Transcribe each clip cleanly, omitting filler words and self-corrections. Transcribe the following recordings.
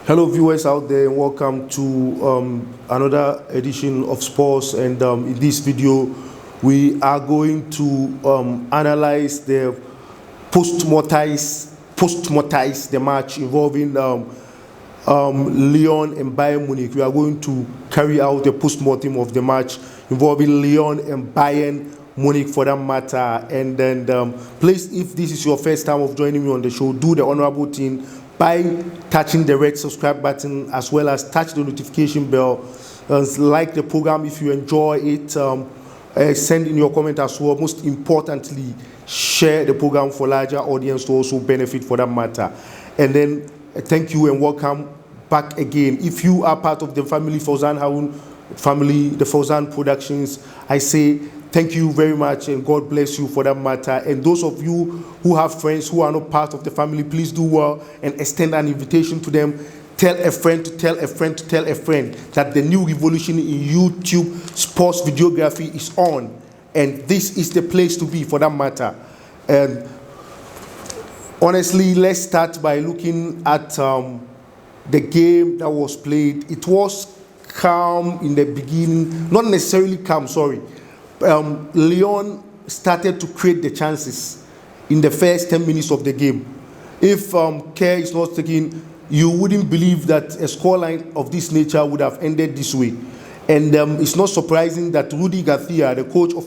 Hello, viewers out there, and welcome to another edition of Sports. And in this video, we are going to analyze the post-mortize the match involving Lyon and Bayern Munich. We are going to carry out a post-mortem of the match involving Lyon and Bayern Munich, for that matter. And then, please, if this is your first time of joining me on the show, do the honorable thing by touching the red subscribe button, as well as touch the notification bell. Like the program if you enjoy it. Send in your comment as well. Most importantly, share the program for larger audience to also benefit, for that matter. And then thank you and welcome back again. If you are part of the family, Fauzan Harun family, the Fauzan Productions, I say thank you very much and God bless you, for that matter. And those of you who have friends who are not part of the family, please do well and extend an invitation to them. Tell a friend to tell a friend to tell a friend that the new revolution in YouTube sports videography is on. And this is the place to be, for that matter. And honestly, let's start by looking at the game that was played. It was calm in the beginning, not necessarily calm, sorry. Lyon started to create the chances in the first 10 minutes of the game. If care is not taken, you wouldn't believe that a scoreline of this nature would have ended this way. And it's not surprising that Rudy Garcia, the coach of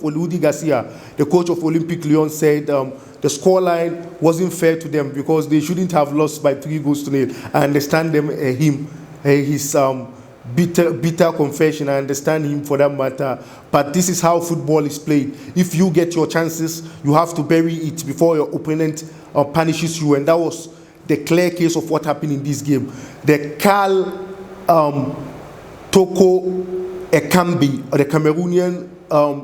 Olympique Lyon, said the scoreline wasn't fair to them because they shouldn't have lost by 3-0. I understand his bitter confession. I understand him, for that matter. But this is how football is played. If you get your chances, you have to bury it before your opponent punishes you. And that was the clear case of what happened in this game. The Karl Toko Ekambi, or the Cameroonian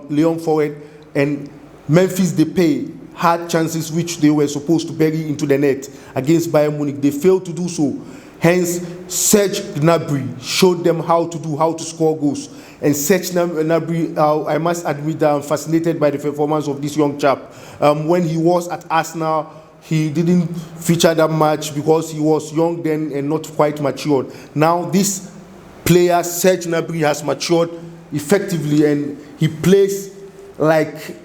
Lyon forward, and Memphis Depay had chances which they were supposed to bury into the net against Bayern Munich. They failed to do so. Hence, Serge Gnabry showed them how to score goals. And Serge Gnabry, I must admit that I'm fascinated by the performance of this young chap. When he was at Arsenal, he didn't feature that much because he was young then and not quite matured. Now this player, Serge Gnabry, has matured effectively, and he plays like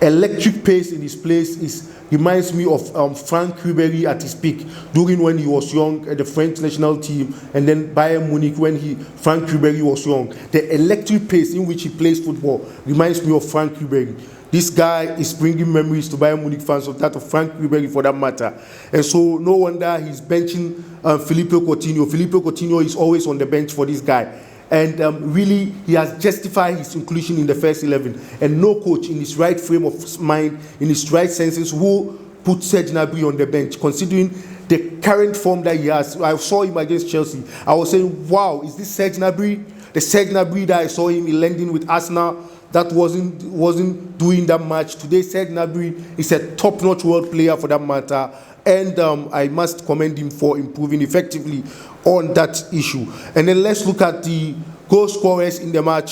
electric pace in his place. Reminds me of Frank Ribéry at his peak during when he was young at the French national team, and then Bayern Munich when Frank Ribéry was young. The electric pace in which he plays football reminds me of Frank Ribéry. This guy is bringing memories to Bayern Munich fans of that of Frank Ribéry, for that matter. And so no wonder he's benching Philippe Coutinho. Philippe Coutinho is always on the bench for this guy. And really, he has justified his inclusion in the first 11. And no coach in his right frame of mind, in his right senses, will put Serge Gnabry on the bench, considering the current form that he has. I saw him against Chelsea. I was saying, wow, is this Serge Gnabry? The Serge Gnabry that I saw him in London with Arsenal, that wasn't doing that much. Today, Serge Gnabry is a top-notch world player, for that matter. And I must commend him for improving effectively on that issue. And then let's look at the goal scorers in the match.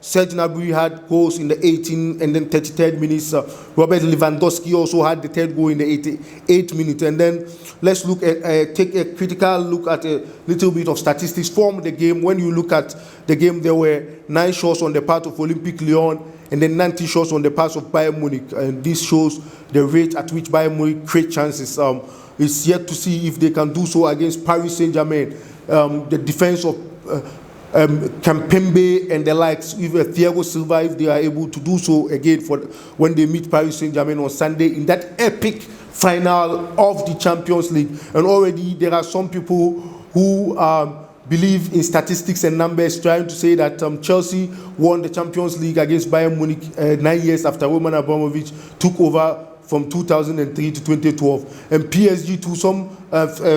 Serge Gnabry had goals in the 18th and then 33rd minutes. Robert Lewandowski also had the third goal in the 88th minute. And then let's look at take a critical look at a little bit of statistics from the game. When you look at the game, there were 9 shots on the part of Olympique Lyon and then 90 shots on the part of Bayern Munich. And this shows the rate at which Bayern Munich create chances. It's yet to see if they can do so against Paris Saint-Germain. The defense of Kimpembe and the likes, with Thiago Silva, if they are able to do so again for when they meet Paris Saint-Germain on Sunday in that epic final of the Champions League. And already there are some people who believe in statistics and numbers, trying to say that Chelsea won the Champions League against Bayern Munich 9 years after Roman Abramovich took over from 2003 to 2012. And PSG, to some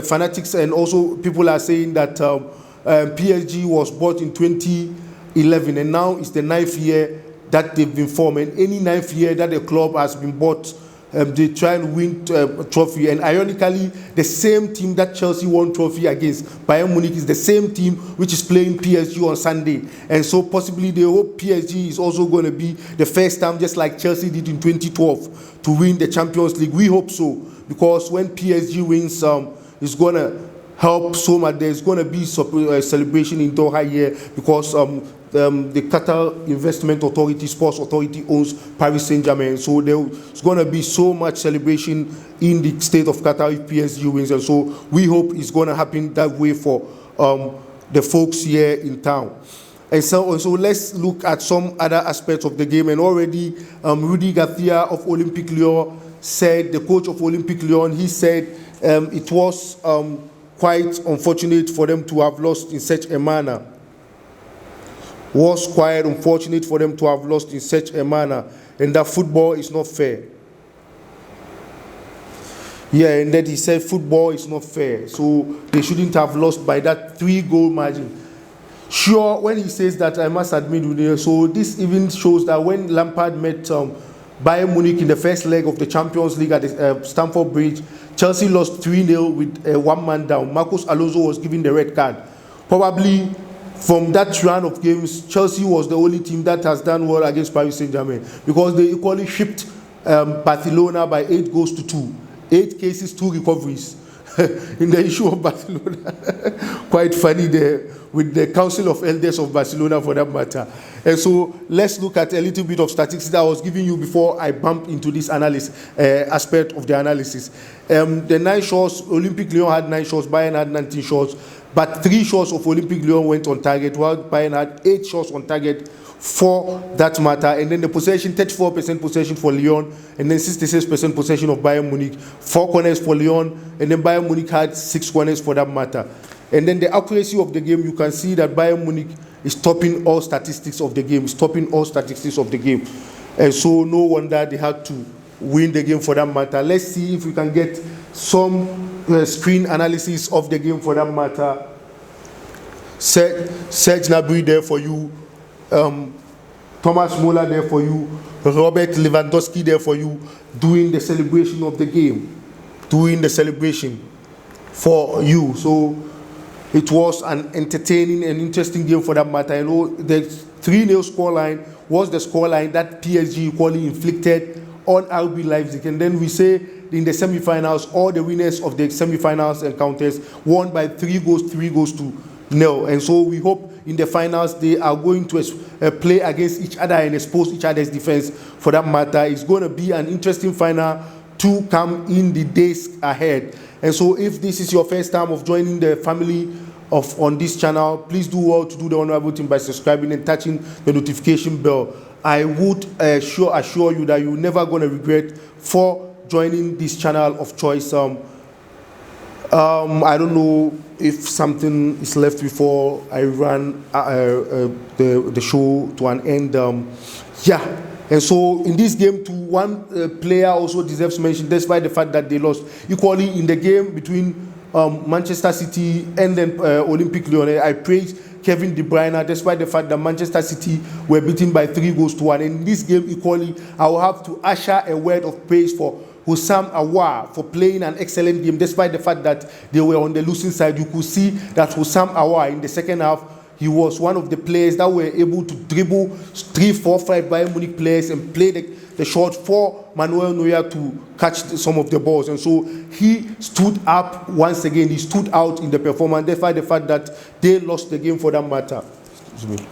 fanatics and also people are saying that PSG was bought in 2011, and now it's the 9th year that they've been formed. And any 9th year that a club has been bought, they try and win a trophy. And ironically, the same team that Chelsea won trophy against, Bayern Munich, is the same team which is playing PSG on Sunday. And so possibly they hope PSG is also going to be the first time, just like Chelsea did in 2012, to win the Champions League. We hope so, because when PSG wins, it's going to help so much. There's going to be celebration in Doha here because the Qatar Investment Authority, Sports Authority owns Paris Saint-Germain. So there's going to be so much celebration in the state of Qatar if PSG wins. And so we hope it's going to happen that way for the folks here in town. And so let's look at some other aspects of the game. And already Rudy Garcia of Olympique Lyon said, the coach of Olympique Lyon, he said it was quite unfortunate for them to have lost in such a manner. Was quite unfortunate for them to have lost in such a manner, and that football is not fair. Yeah, and then he said football is not fair, so they shouldn't have lost by that 3-goal margin. Sure, when he says that, I must admit, so this even shows that when Lampard met Bayern Munich in the first leg of the Champions League at the, Stamford Bridge, Chelsea lost 3-0 with one man down. Marcos Alonso was given the red card. Probably from that run of games, Chelsea was the only team that has done well against Paris Saint-Germain because they equally shipped Barcelona by 8-2. 8 cases, 2 recoveries. In the issue of Barcelona, quite funny there with the Council of Elders of Barcelona for that matter. And so let's look at a little bit of statistics that I was giving you before I bumped into this analysis aspect of the analysis. The 9 shots, Olympique Lyon had 9 shots, Bayern had 19 shots, but 3 shots of Olympique Lyon went on target, while Bayern had 8 shots on target for that matter. And then the possession, 34% possession for Lyon, and then 66% possession of Bayern Munich, 4 corners for Lyon, and then Bayern Munich had 6 corners for that matter. And then the accuracy of the game, you can see that Bayern Munich is topping all statistics of the game, And so no wonder they had to win the game for that matter. Let's see if we can get some screen analysis of the game for that matter. Serge Gnabry there for you. Thomas Muller there for you, Robert Lewandowski there for you, doing the celebration of the game, doing the celebration for you. So it was an entertaining and interesting game for that matter. I know the 3-0 scoreline was the scoreline that PSG equally inflicted on RB Leipzig. And then we say in the semi-finals, all the winners of the semi-finals encounters won by 3-0. And so we hope in the finals they are going to play against each other and expose each other's defense for that matter. It's going to be an interesting final to come in the days ahead. And so if this is your first time of joining the family on this channel, please do well to do the honorable thing by subscribing and touching the notification bell. I would assure you that you're never going to regret for joining this channel of choice. I don't know if something is left before I run the show to an end. And so in this game, one player also deserves mention, despite the fact that they lost. Equally in the game between Manchester City and then Olympique Lyon, I praise Kevin De Bruyne, despite the fact that Manchester City were beaten by 3-1. In this game, equally, I will have to usher a word of praise for Hussam Aouar for playing an excellent game, despite the fact that they were on the losing side. You could see that Hussam Aouar in the second half, he was one of the players that were able to dribble 3, 4, 5 Bayern Munich players and play the shot for Manuel Neuer to catch some of the balls. And so he stood up once again. He stood out in the performance, despite the fact that they lost the game for that matter. Excuse me.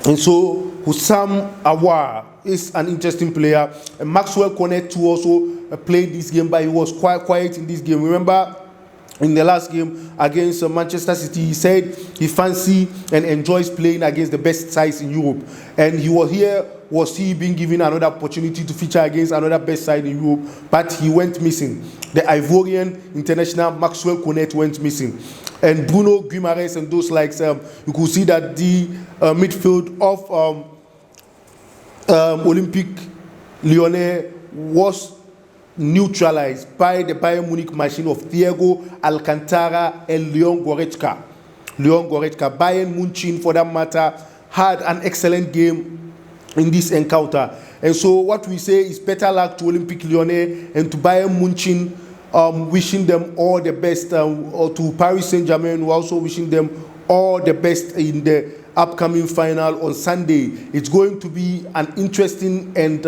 And so Hussam Aouar is an interesting player. And Maxwell Cornet too also played this game, but he was quite quiet in this game. Remember, in the last game against Manchester City, he said he fancy and enjoys playing against the best sides in Europe. And was he being given another opportunity to feature against another best side in Europe, but he went missing. The Ivorian international Maxwell Cornet went missing. And Bruno Guimaraes and those likes, you could see that the midfield of Olympique Lyonnais was neutralized by the Bayern Munich machine of Thiago Alcantara and Leon Goretzka. Bayern Munich, for that matter, had an excellent game in this encounter. And so what we say is better luck to Olympique Lyonnais and to Bayern Munich, wishing them all the best, or to Paris Saint-Germain, we're also wishing them all the best in the upcoming final on Sunday. It's going to be an interesting and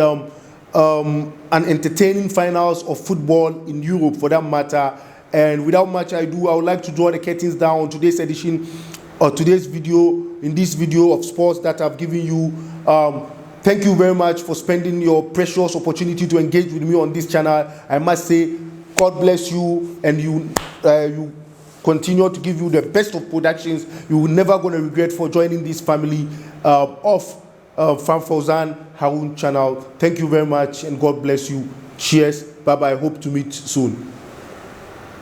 an entertaining finals of football in Europe, for that matter. And without much ado, I would like to draw the curtains down on today's edition, or today's video, in this video of sports that I've given you. Thank you very much for spending your precious opportunity to engage with me on this channel. I must say, God bless you, and you continue to give you the best of productions. You will never going to regret for joining this family of Fan Fauzan Harun channel. Thank you very much, and God bless you. Cheers. Bye-bye. Hope to meet soon.